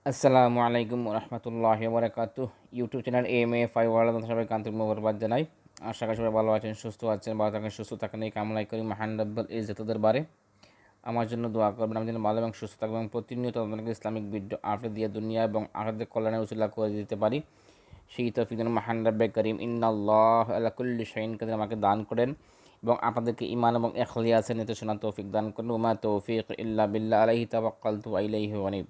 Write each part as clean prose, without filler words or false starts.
আসসালামু আলাইকুম রহমতুল্লাহি বারাকাতুহ। YouTube channel M A 5 world সবাইকে আন্তরিক মোবারকবাদ জানাই। আশা করি সবাই ভালো আছেন, সুস্থ আছেন, ভালো থাকেন, সুস্থ থাকেন এই কামনাই করি মহান রব্বুল ইজ্জতের বারে আমার জন্য দোয়া করবেন, আমি যেন ভালো এবং সুস্থ থাকবো এবং প্রতিনিয়ত আপনাকে ইসলামিক ভিডিও আপডেট দিয়ে দুনিয়া এবং আখিরাতের কল্যাণের উসিলা করে দিতে পারি সেই তৌফিক যেন মহান রব্বে করিম ইন্নাল্লাহ আলা কুল্লি শাইইন কাদির আমাকে দান করেন এবং আপনাদেরকে ঈমান এবং ইখলাসের নির্দেশনা তৌফিক দান করেন। ওমা তৌফিক ইল্লা বিল্লাহ আলাইহি তাওয়াক্কালতু ওয়া ইলাইহি উনীব।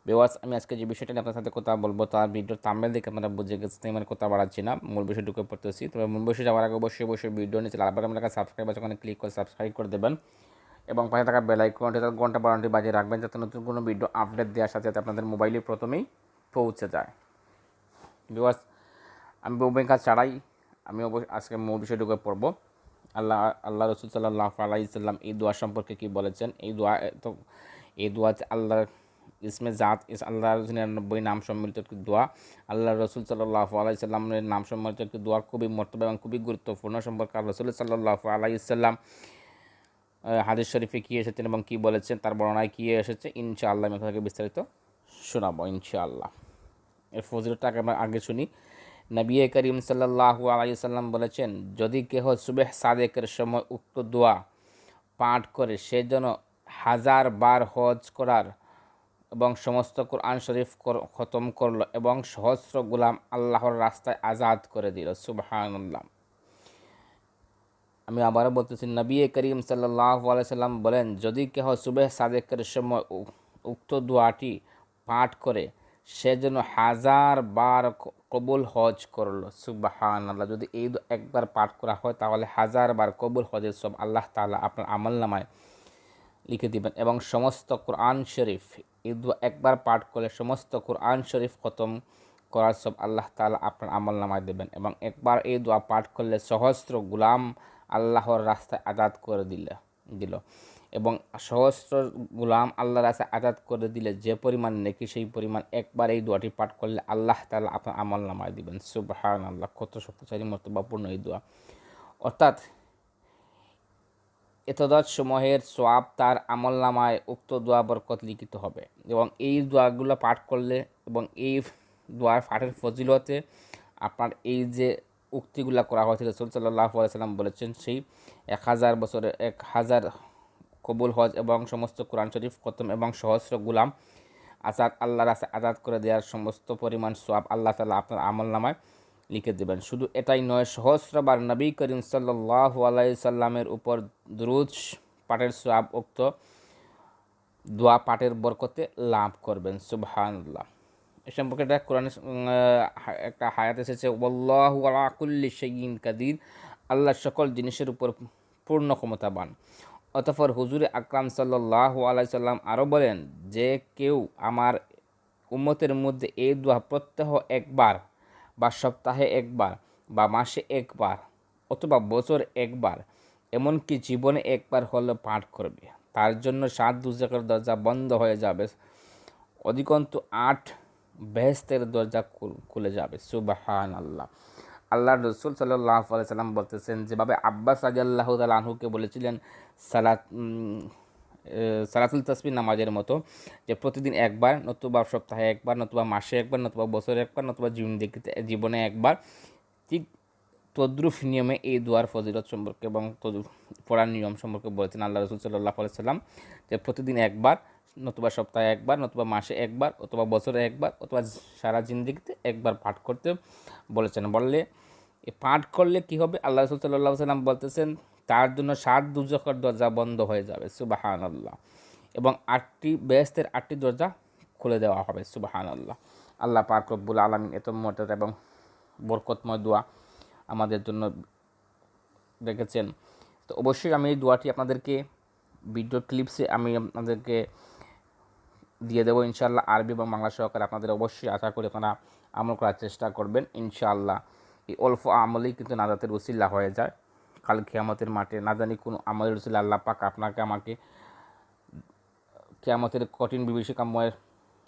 বেওয়াস, আমি আজকে যে বিষয়টা নিয়ে আপনার সাথে কথা বলবো তার ভিডিওর থাম্বনেল দেখে আপনারা বুঝে গেছেন, মানে কথা বাড়াচ্ছি না, মূল বিষয় ঢুকে পড়তেছি। তবে মূল বিষয় যাওয়ার আগে অবশ্যই ভিডিও নিচে লাল বাটন লেখা সাবস্ক্রাইব আছে, ওখানে ক্লিক করে সাবস্ক্রাইব করে দেবেন এবং পাশে থাকা বেল আইকনটি ঘন্টা বাড়ানোটি বাজিয়ে রাখবেন যাতে নতুন কোনো ভিডিও আপডেট দেওয়ার সাথে সাথে আপনাদের মোবাইলে প্রথমেই পৌঁছে যায়। বেওয়াস, আমি বউবের কাজ ছাড়াই আমি আজকে মূল বিষয় ঢুকে পড়বো। আল্লাহ রসুল সাল্লাল্লাহু আলাইহি সাল্লাম এই দোয়া সম্পর্কে কী বলেছেন। এই দোয়া আল্লাহ ইসমে জাত আল্লাহর 99 নাম সম্মিলিত একটি দোয়া। আল্লাহ রসুল সাল্লাল্লাহু আলাইহি সাল্লামের নাম সম্মিলিত একটি দোয়া খুবই মর্তবা এবং খুবই গুরুত্বপূর্ণ সম্পর্কে আল্লাহ রসুল সাল্লাল্লাহু আলাইহি সাল্লাম হাদিস শরীফে কী এসেছেন এবং কী বলেছেন, তার বর্ণনায় কী এসেছে ইনশাআল্লাহ আমি আপনাকে বিস্তারিত শোনাবো ইনশাআল্লাহ। এর ফজিলতটা আগে শুনি। নবী করিম সাল্লাল্লাহু আলাইহি সাল্লাম বলেছেন, যদি কেহ সুবহ সাদেকের সময় উক্ত দোয়া পাঠ করে সে যেন 1000 বার হজ করার এবং সমস্ত কুরআন শরীফ খতম করল এবং সহস্র গোলাম আল্লাহর রাস্তায় আজাদ করে দিল। সুবহানাল্লাহ। আমি আবারও বলতেছি, নবী করিম সাল্লাল্লাহু আলাইহি সাল্লাম বলেন, যদি কেহ সুবহ সাদেকের সময় উক্ত দোয়াটি পাঠ করে সে যেন 1000 বার কবুল হজ করলো। সুবহানাল্লাহ। যদি এই একবার পাঠ করা হয় তাহলে 1000 বার কবুল হজের সব আল্লাহ তাআলা আপনার আমলনামায় লিখে দিবেন এবং সমস্ত কোরআন শরীফ এই দোয়া একবার পাঠ করলে সমস্ত কোরআন শরীফ খতম করার সব আল্লাহ তাআলা আপনার আমলনামায় দেবেন এবং একবার এই দোয়া পাঠ করলে সহস্র গুলাম আল্লাহর রাস্তায় আজাদ করে দিল এবং সহস্র গুলাম আল্লাহর রাস্তায় আজাদ করে দিলে যে পরিমাণ নেকি সেই পরিমাণ একবার এই দোয়াটি পাঠ করলে আল্লাহ তাআলা আপনার আমলনামায় দিবেন। সুবহানাল্লাহ। কত শক্তিশালী মর্তবাপূর্ণ এই দোয়া। অর্থাৎ এতদাত সমূহের সোয়াব তার আমলনামায় উক্ত দোয়া বরকত লিখিত হবে এবং এই দোয়াগুলো পাঠ করলে এবং এই দোয়ার পাঠের ফজিলতে আপনার এই যে উক্তিগুলো করা হয়েছিল রাসূল সাল্লাল্লাহু আলাইহি সাল্লাম বলেছেন, সেই 1000 বছরে 1000 কবুল হজ এবং সমস্ত কোরআন শরীফ খতম এবং সহস্র গুলাম আল্লাহর রাস্তায় আজাদ করে দেওয়ার সমস্ত পরিমাণ সোয়াব আল্লাহ তাআলা আপনার আমলনামায় লিখে দেবেন। শুধু এটাই নয়, সহস্রবার নবী করিম সাল্লাল্লাহু আলাইহি সাল্লামের উপর দুরূদ পাঠের সওয়াব উক্ত দোয়া পাঠের বরকতে লাভ করবেন। সুবহানাল্লাহ। এ সম্পর্কে একটা কোরআনে একটা হায়াত এসেছে, ওয়াল্লাহু আলা কুল্লি শাইইন কাদির, আল্লাহ সকল জিনিসের উপর পূর্ণ ক্ষমতাবান। অতঃপর হুজুরে আকরাম সাল্লাল্লাহু আলাইহি সাল্লাম আরও বলেন, যে কেউ আমার উম্মতের মধ্যে এই দোয়া প্রত্যহ একবার বা সপ্তাহে একবার বা মাসে একবার অথবা বছর একবার এমনকি জীবনে একবার হলে পাঠ করবে, তার জন্য 7 দুজকের দরজা বন্ধ হয়ে যাবে, অধিকন্তু 8 বেহেশতের দরজা খুলে যাবে। সুবহানাল্লাহ। আল্লাহর রসুল সাল্লাল্লাহু আলাইহি সাল্লাম বলতেছেন, যেভাবে আব্বাস রাদিয়াল্লাহু তাআলা আনহুকে বলেছিলেন সালাতুল তাসবিহ নামাজের মতো, যে প্রতিদিন একবার, নতুবা সপ্তাহে একবার, নতুবা মাসে একবার, নতুবা বছরে একবার, নতুবা জীবনে একবার, ঠিক তদ্রুপ নিয়মে এই দোয়ার ফজিলত সম্পর্কে এবং পড়ার নিয়ম সম্পর্কে বলেছেন আল্লাহ রসুল সাল্লাল্লাহু আলাইহি সাল্লাম, যে প্রতিদিন একবার, নতুবা সপ্তাহে একবার, নতুবা মাসে একবার, অথবা বছরে একবার, অথবা সারা জিন্দেগিতে একবার পাঠ করতে বলেছেন। বললে পাঠ করলে কি হবে, আল্লাহ রসুল সাল্লাল্লাহু আলাইহি সাল্লাম বলতেছেন, তার জন্য 7 দুজকের দরজা বন্ধ হয়ে যাবে। সুবহানাল্লাহ। এবং 8টি বেহেশতের 8টি দরজা খুলে দেওয়া হবে। সুবহানাল্লাহ। আল্লাহ পাক রব্বুল আলামিন এত মর্যাদা এবং বরকতময় দোয়া আমাদের জন্য রেখেছেন। তো অবশ্যই আমি এই দোয়াটি আপনাদেরকে ভিডিও ক্লিপসে আমি আপনাদেরকে দিয়ে দেবো ইনশাআল্লাহ, আরবি এবং বাংলা সহকারে। আপনাদের অবশ্যই আশা করি আপনারা আমল করার চেষ্টা করবেন ইনশাআল্লাহ। এই অল্প আমলেই কিন্তু নাজাতের উসিলা হয়ে যায়। কাল কিয়ামতের মাঠে না জানি কোন আমলের উসিলা আল্লাহ পাক আপনাকে আমাকে কিয়ামতের কঠিন বিভীষিকাময়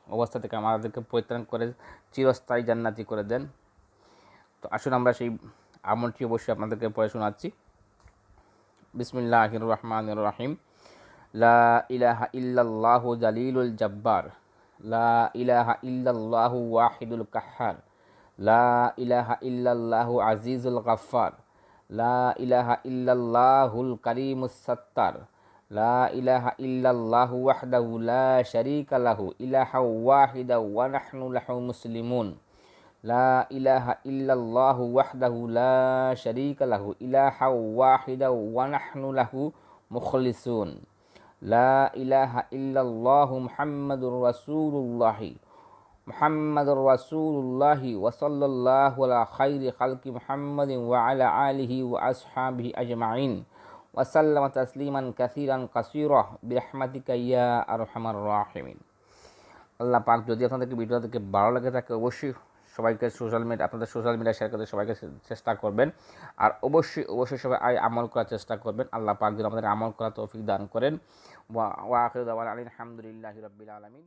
অবস্থা থেকে আমাদেরকে পরিত্রাণ করে চিরস্থায়ী জান্নাতি করে দেন। তো আসুন আমরা সেই আমলটি অবশ্যই আপনাদেরকে পড়ে শোনাচ্ছি। বিসমিল্লাহির রহমানির রহিম। লা ইলাহা ইল্লাল্লাহু জালিলুল জাব্বার, লা ইলাহা ইল্লাল্লাহু ওয়াহিদুল কাহ্হার, লা ইলাহা ইল্লাল্লাহু আজিজুল গাফফার, লা ইলাহা ইল্লাল্লাহুল কারীমুস সাত্তার, লা ইলাহা ইল্লাল্লাহু ওয়াহদাহু লা শারীকা লাহু ইলাহা ওয়াহিদা ওয়া নাহনু লাহু মুসলিমুন, লা ইলাহা ইল্লাল্লাহু ওয়াহদাহু লা শারীকা লাহু ইলাহা ওয়াহিদা ওয়া নাহনু লাহু মুখলিসুন, লা ইলাহা ইল্লাল্লাহু মুহাম্মাদুর রাসূলুল্লাহি ওয়া সাল্লাল্লাহু আলা খাইরি খালকি মুহাম্মাদিন ওয়া আলা আলিহি ওয়া আসহাবিহি আজমাইন ওয়া সাল্লামা তাসলিমান কাসীরান কাসীরা বিরহমাতিকা ইয়া আরহামার রাহিমিন। আল্লাহ পাক যদি আপনাদেরকে ভিডিও থেকে ভালো লাগে থাকে অবশ্যই সবাইকে আপনাদের সোশ্যাল মিডিয়া শেয়ার করতে সবাইকে চেষ্টা করবেন। আর অবশ্যই সবাই আমল করার চেষ্টা করবেন। আল্লাহ পাক যেন আমাদের আমল করার তৌফিক দান করেন। ওয়া আখিরু দাওয়ানা আলহামদুলিল্লাহি রাব্বিল আলামিন।